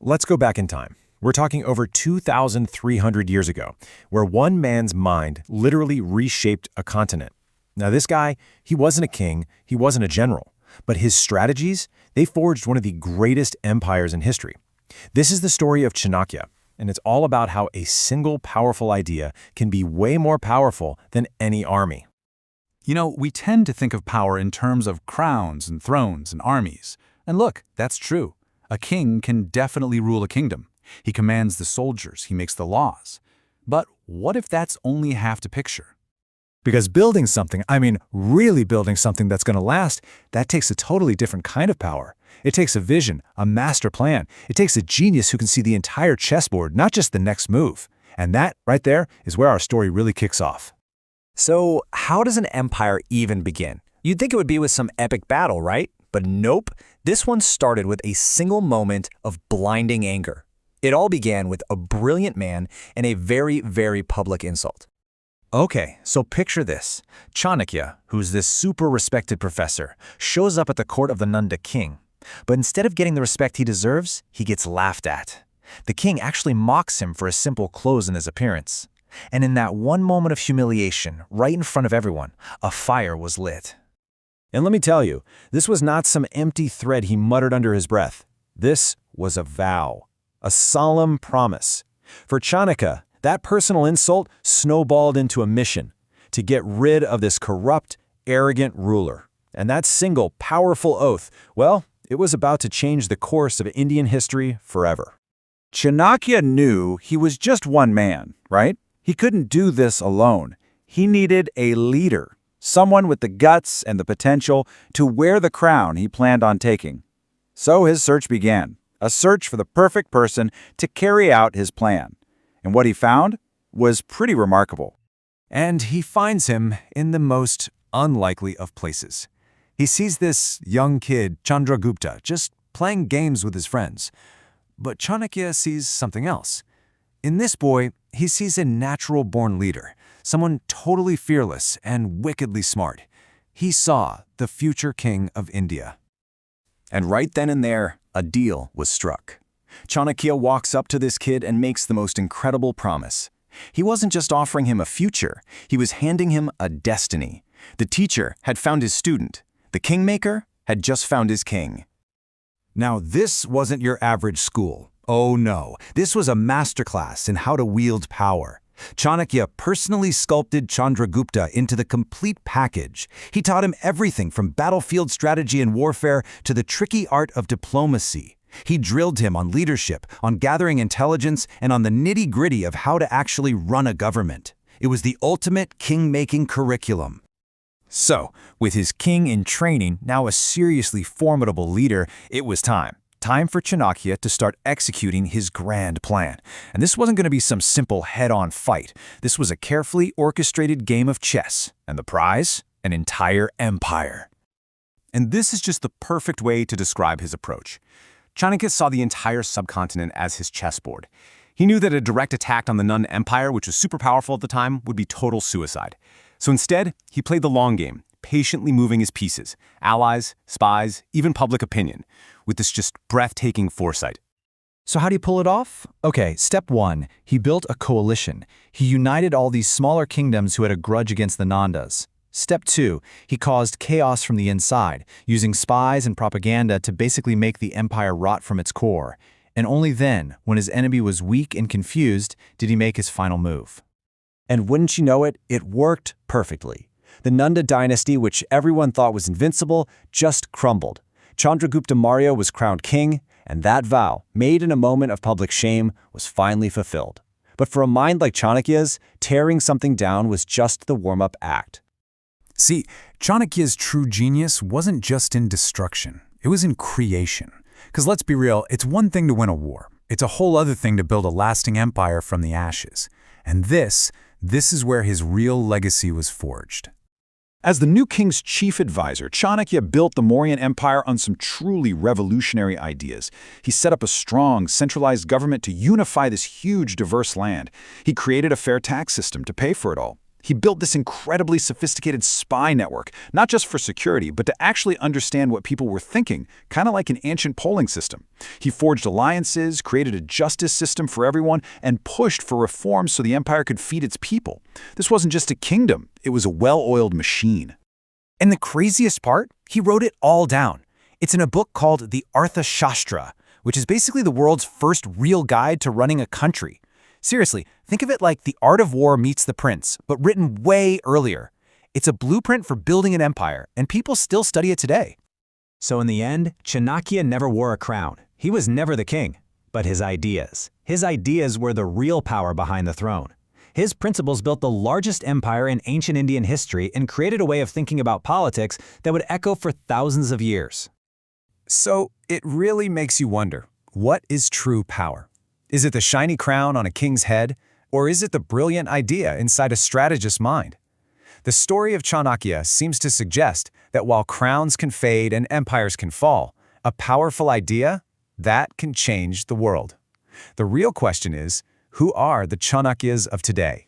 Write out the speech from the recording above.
Let's go back in time. We're talking over 2,300 years ago, where one man's mind literally reshaped a continent. Now this guy, he wasn't a king, he wasn't a general, but his strategies, they forged one of the greatest empires in history. This is the story of Chanakya, and it's all about how a single powerful idea can be way more powerful than any army. You know, we tend to think of power in terms of crowns and thrones and armies. And look, that's true. A king can definitely rule a kingdom. He commands the soldiers, he makes the laws. But what if that's only half the picture? Because building something, really building something that's going to last, that takes a totally different kind of power. It takes a vision, a master plan. It takes a genius who can see the entire chessboard, not just the next move. And that, right there, is where our story really kicks off. So, how does an empire even begin? You'd think it would be with some epic battle, right? But nope, this one started with a single moment of blinding anger. It all began with a brilliant man and a very, very public insult. Okay, so picture this. Chanakya, who's this super respected professor, shows up at the court of the Nanda king. But instead of getting the respect he deserves, he gets laughed at. The king actually mocks him for his simple clothes and his appearance. And in that one moment of humiliation, right in front of everyone, a fire was lit. And let me tell you, this was not some empty thread he muttered under his breath. This was a vow, a solemn promise. For Chanakya, that personal insult snowballed into a mission to get rid of this corrupt, arrogant ruler. And that single, powerful oath, well, it was about to change the course of Indian history forever. Chanakya knew he was just one man, right? He couldn't do this alone. He needed a leader, someone with the guts and the potential to wear the crown he planned on taking. So his search began, a search for the perfect person to carry out his plan. And what he found was pretty remarkable. And he finds him in the most unlikely of places. He sees this young kid, Chandragupta, just playing games with his friends. But Chanakya sees something else. In this boy, he sees a natural-born leader, someone totally fearless and wickedly smart. He saw the future king of India. And right then and there, a deal was struck. Chanakya walks up to this kid and makes the most incredible promise. He wasn't just offering him a future, he was handing him a destiny. The teacher had found his student. The kingmaker had just found his king. Now, this wasn't your average school. Oh no, this was a masterclass in how to wield power. Chanakya personally sculpted Chandragupta into the complete package. He taught him everything from battlefield strategy and warfare to the tricky art of diplomacy. He drilled him on leadership, on gathering intelligence, and on the nitty-gritty of how to actually run a government. It was the ultimate king-making curriculum. So, with his king in training, now a seriously formidable leader, it was time. Time for Chanakya to start executing his grand plan. And this wasn't going to be some simple head-on fight. This was a carefully orchestrated game of chess. And the prize? An entire empire. And this is just the perfect way to describe his approach. Chanakya saw the entire subcontinent as his chessboard. He knew that a direct attack on the Nanda Empire, which was super powerful at the time, would be total suicide. So instead, he played the long game, patiently moving his pieces, allies, spies, even public opinion, with this just breathtaking foresight. So how do you pull it off? Okay, step one, he built a coalition. He united all these smaller kingdoms who had a grudge against the Nandas. Step two, he caused chaos from the inside, using spies and propaganda to basically make the empire rot from its core. And only then, when his enemy was weak and confused, did he make his final move. And wouldn't you know it, it worked perfectly. The Nanda dynasty, which everyone thought was invincible, just crumbled. Chandragupta Maurya was crowned king, and that vow, made in a moment of public shame, was finally fulfilled. But for a mind like Chanakya's, tearing something down was just the warm-up act. See, Chanakya's true genius wasn't just in destruction. It was in creation. Because let's be real, it's one thing to win a war. It's a whole other thing to build a lasting empire from the ashes. And this is where his real legacy was forged. As the new king's chief advisor, Chanakya built the Mauryan Empire on some truly revolutionary ideas. He set up a strong, centralized government to unify this huge, diverse land. He created a fair tax system to pay for it all. He built this incredibly sophisticated spy network, not just for security, but to actually understand what people were thinking, kind of like an ancient polling system. He forged alliances, created a justice system for everyone, and pushed for reforms so the empire could feed its people. This wasn't just a kingdom, it was a well-oiled machine. And the craziest part? He wrote it all down. It's in a book called the Arthashastra, which is basically the world's first real guide to running a country. Seriously, think of it like The Art of War meets The Prince, but written way earlier. It's a blueprint for building an empire, and people still study it today. So in the end, Chanakya never wore a crown. He was never the king, but his ideas. His ideas were the real power behind the throne. His principles built the largest empire in ancient Indian history and created a way of thinking about politics that would echo for thousands of years. So it really makes you wonder, what is true power? Is it the shiny crown on a king's head, or is it the brilliant idea inside a strategist's mind? The story of Chanakya seems to suggest that while crowns can fade and empires can fall, a powerful idea, that can change the world. The real question is, who are the Chanakyas of today?